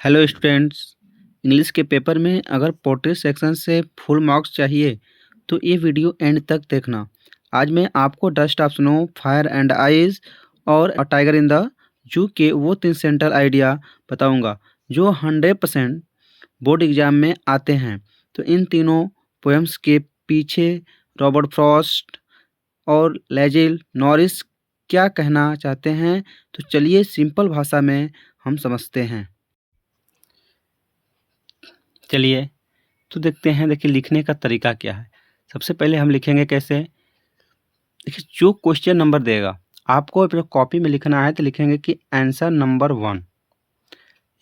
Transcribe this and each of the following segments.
Hello students. English के paper में अगर पोट्री सेक्शन से फुल मार्क्स चाहिए तो ये वीडियो एंड तक देखना। आज मैं आपको dust of snow, fire and eyes और टाइगर इन द जू के वो 3 सेंट्रल आइडिया बताऊंगा जो 100% बोर्ड एग्जाम में आते हैं। तो इन तीनों पोएम्स के पीछे रॉबर्ट फ्रॉस्ट और लेजिल नॉरिस क्या कहना चाहते हैं, तो चलिए सिंपल भाषा में हम समझते हैं। चलिए तो देखते हैं। देखिए लिखने का तरीका क्या है। सबसे पहले हम लिखेंगे कैसे। देखिए जो क्वेश्चन नंबर देगा आपको अपने कॉपी में लिखना है तो लिखेंगे कि आंसर नंबर 1,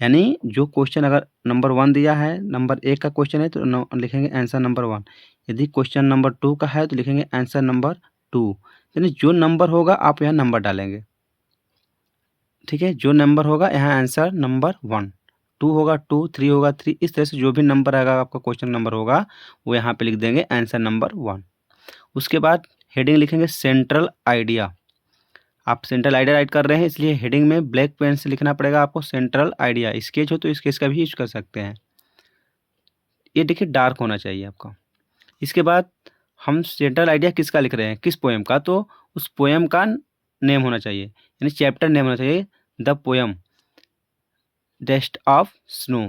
यानी जो क्वेश्चन अगर नंबर 1 दिया है, नंबर 1 का क्वेश्चन है तो लिखेंगे आंसर नंबर 1। यदि क्वेश्चन नंबर 2 का है तो लिखेंगे आंसर नंबर 2। यानी जो नंबर होगा आप यहाँ नंबर डालेंगे। ठीक है, जो नंबर होगा यहाँ आंसर नंबर 1, 2 होगा 2, 3 होगा 3, इस तरह से जो भी नंबर आएगा आपका क्वेश्चन नंबर होगा वो यहाँ पे लिख देंगे आंसर नंबर 1। उसके बाद हेडिंग लिखेंगे सेंट्रल आइडिया। आप सेंट्रल आइडिया राइट कर रहे हैं इसलिए हेडिंग में ब्लैक पेन से लिखना पड़ेगा आपको सेंट्रल आइडिया। स्केच हो तो स्केच का भी यूज कर सकते हैं। ये देखिए डार्क होना चाहिए आपका। इसके बाद हम सेंट्रल आइडिया किसका लिख रहे हैं, किस पोएम का, तो उस पोएम का नेम होना चाहिए, यानी चैप्टर नेम होना चाहिए the poem dust of snow.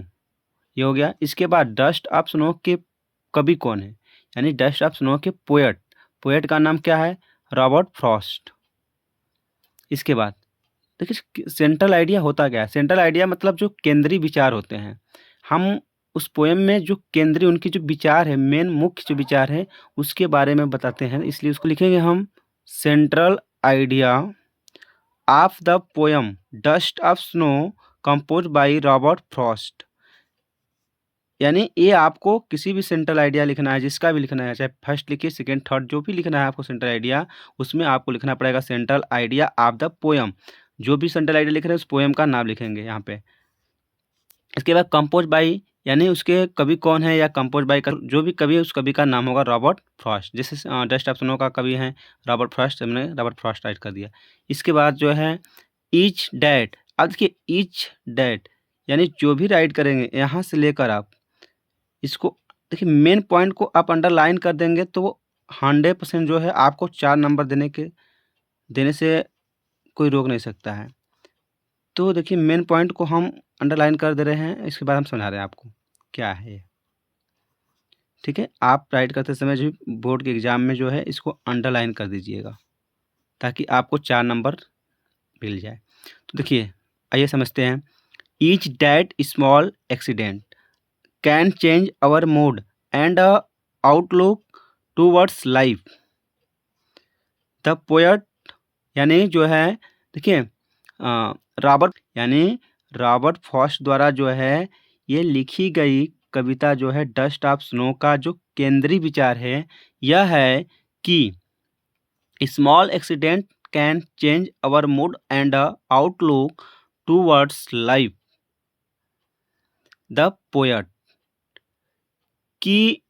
ये हो गया। इसके बाद डस्ट ऑफ स्नो के कवि कौन है, यानी डस्ट ऑफ स्नो के पोएट का नाम क्या है, रॉबर्ट फ्रॉस्ट। इसके बाद देखिए सेंट्रल आइडिया होता क्या है। सेंट्रल आइडिया मतलब जो केंद्रीय विचार होते हैं। हम उस पोएम में जो केंद्रीय उनकी जो विचार है, मेन मुख्य जो विचार है उसके बारे में बताते हैं, इसलिए उसको लिखेंगे हम central idea of the poem dust of snow compose by Robert Frost. यानी ये आपको किसी भी सेंट्रल आइडिया लिखना है, जिसका भी लिखना है, चाहे फर्स्ट लिखिए सेकंड थर्ड जो भी लिखना है आपको सेंट्रल आइडिया, उसमें आपको लिखना पड़ेगा central idea of the poem. जो भी सेंट्रल आइडिया लिख रहे हैं उस पोएम का नाम लिखेंगे यहाँ पे। इसके बाद कंपोज बाई, यानी उसके कवि कौन है या कंपोज बाई का जो भी कवि है उस कवि का नाम होगा रॉबर्ट फ्रॉस्ट। जैसे डस्ट ऑफ स्नो का कवि है रॉबर्ट फ्रॉस्ट, हमने रॉबर्ट फ्रॉस्ट राइट कर दिया। इसके बाद जो है ईच डैट। अब देखिए ईच डैट यानी जो भी राइट करेंगे यहाँ से लेकर आप इसको देखिए मेन पॉइंट को आप अंडरलाइन कर देंगे तो 100% जो है आपको 4 नंबर देने से कोई रोक नहीं सकता है। तो देखिए मेन पॉइंट को हम अंडरलाइन कर दे रहे हैं, इसके बाद हम समझा रहे हैं आपको क्या है ये। ठीक है, आप राइट करते समय जो बोर्ड के एग्जाम में जो है इसको अंडरलाइन कर दीजिएगा ताकि आपको 4 नंबर मिल जाए। तो देखिए आइए समझते हैं। Each that small accident can change our mood and outlook towards life. The poet यानी जो है देखिए रॉबर्ट फ्रॉस्ट द्वारा जो है ये लिखी गई कविता जो है डस्ट ऑफ स्नो का जो केंद्रीय विचार है यह है कि small accident can change our mood and outlook towards life. The poet की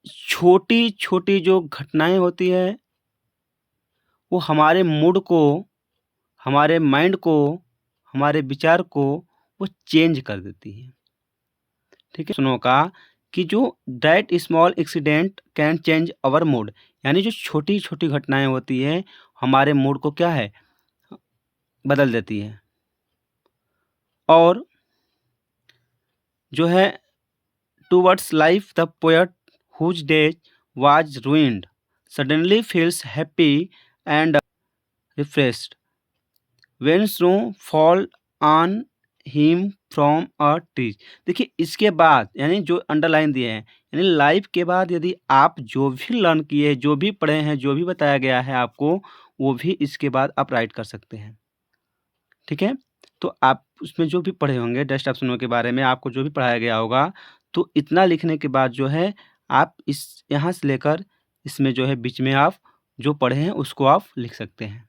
छोटी छोटी जो घटनाएं होती है वो हमारे मूड को, हमारे माइंड को, हमारे विचार को वो चेंज कर देती है। ठीक है, सुनो का कि जो that small accident can change our mood, यानी जो छोटी छोटी घटनाएं होती है हमारे मूड को क्या है बदल देती है। और जो है towards life the poet whose day was ruined suddenly feels happy and refreshed when snow fall on him from a tree। देखिए इसके बाद यानी जो अंडरलाइन दिए हैं, यानी लाइफ के बाद यदि आप जो भी लर्न किए, जो भी पढ़े हैं, जो भी बताया गया है आपको, वो भी इसके बाद आप राइट कर सकते हैं। ठीक है, तो आप उसमें जो भी पढ़े होंगे डस्ट ऑफ स्नो के बारे में आपको जो भी पढ़ाया गया होगा, तो इतना लिखने के बाद जो है आप इस यहाँ से लेकर इसमें जो है बीच में आप जो पढ़े हैं उसको आप लिख सकते हैं।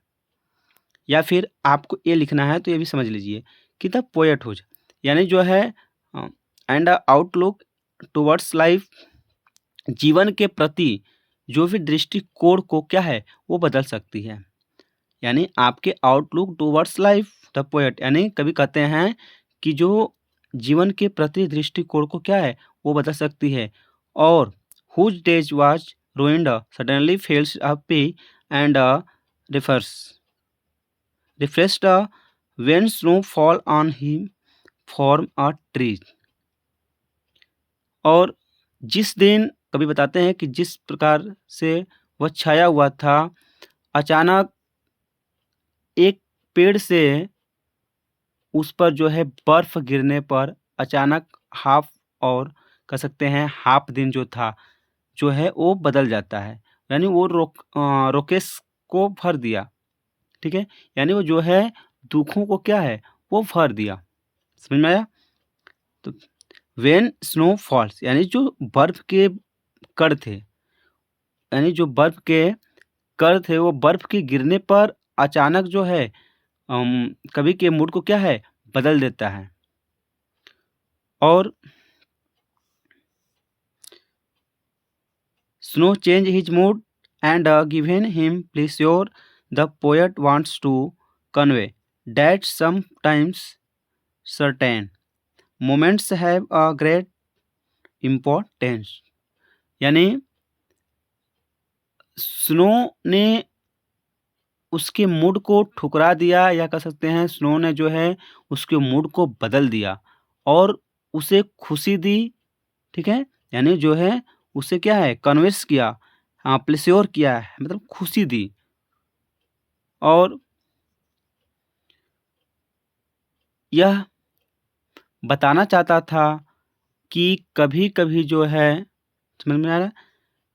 या फिर आपको ये लिखना है तो ये भी समझ लीजिए कि द पोएट हुज, यानी जो है एंड आउटलुक टुवर्ड्स लाइफ, जीवन के प्रति जो भी दृष्टिकोण को क्या है वो बदल सकती है। यानी आपके outlook towards life the poet, यानी कभी कहते हैं कि जो जीवन के प्रति दृष्टिकोण को क्या है वो बदल सकती है। और whose days was ruined suddenly feels happy and refreshed when snow fall on him from a tree। और जिस दिन कवि बताते हैं कि जिस प्रकार से वह छाया हुआ था, अचानक एक पेड़ से उस पर जो है बर्फ गिरने पर अचानक हाफ और कह सकते हैं हाफ दिन जो था जो है वो बदल जाता है। यानी वो रोकेश को भर दिया, ठीक है। यानी वो जो है दुखों को क्या है वो भर दिया। समझ में आया? तो व्हेन स्नो फॉल्स यानी जो बर्फ के कण थे, यानी जो बर्फ के कण थे वो बर्फ के गिरने पर अचानक जो है कवि के मूड को क्या है बदल देता है। और snow change his mood and given him pleasure, the poet wants to convey that sometimes certain moments have a great importance। यानी स्नो ने उसके मूड को ठुकरा दिया, या कह सकते हैं स्नो ने जो है उसके मूड को बदल दिया और उसे खुशी दी, ठीक है। यानी जो है उसे क्या है कन्विंस किया, हाँ प्लेस्योर किया है मतलब खुशी दी। और यह बताना चाहता था कि कभी-कभी जो है समझ में आ रहा है,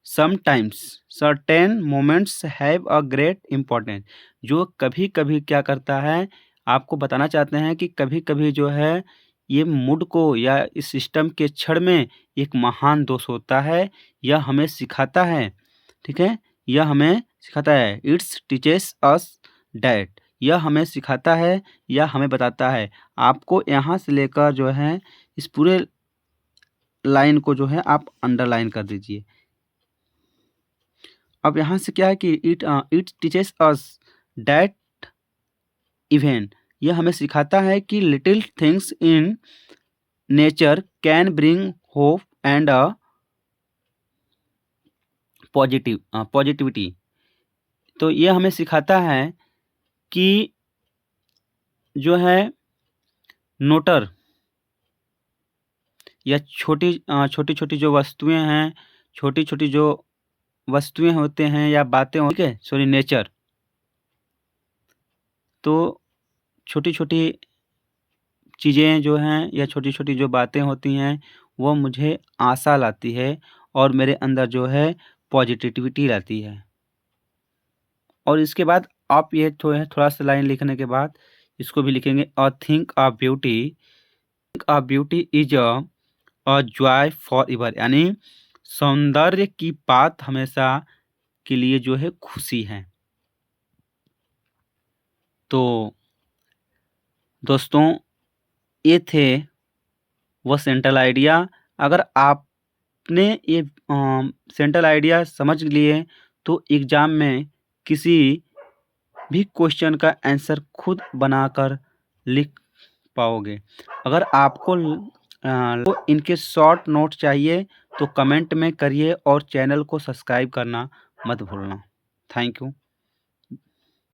sometimes certain moments have a great importance. जो कभी-कभी क्या करता है आपको बताना चाहते हैं कि कभी-कभी जो है ये मूड को या इस सिस्टम के क्षण में एक महान दोष होता है। यह हमें सिखाता है, ठीक है, यह हमें सिखाता है। इट्स टीचेस अस डैट, यह हमें सिखाता है या हमें बताता है। आपको यहाँ से लेकर जो है इस पूरे लाइन को जो है आप अंडरलाइन कर दीजिए। अब यहाँ से क्या है कि it teaches us that event, यह हमें सिखाता है कि little things in nature can bring hope and positivity. तो यह हमें सिखाता है कि जो है नोटर या छोटी-छोटी जो वस्तुएं हैं, छोटी-छोटी जो वस्तुएं होते हैं या बातें, ठीक है, सॉरी नेचर, तो छोटी-छोटी चीज़ें जो हैं या छोटी-छोटी जो बातें होती हैं वो मुझे आशा लाती है और मेरे अंदर जो है पॉजिटिविटी लाती है। और इसके बाद आप ये थोड़ा सा लाइन लिखने के बाद इसको भी लिखेंगे, a thing a beauty is a joy forever. यानी सौंदर्य की बात हमेशा के लिए जो है खुशी है। तो दोस्तों ये थे वो सेंट्रल आइडिया। अगर आपने ये सेंट्रल आइडिया समझ लिए तो एग्ज़ाम में किसी भी क्वेश्चन का आंसर खुद बनाकर लिख पाओगे। अगर आपको इनके शॉर्ट नोट चाहिए तो कमेंट में करिए और चैनल को सब्सक्राइब करना मत भूलना। Thank you.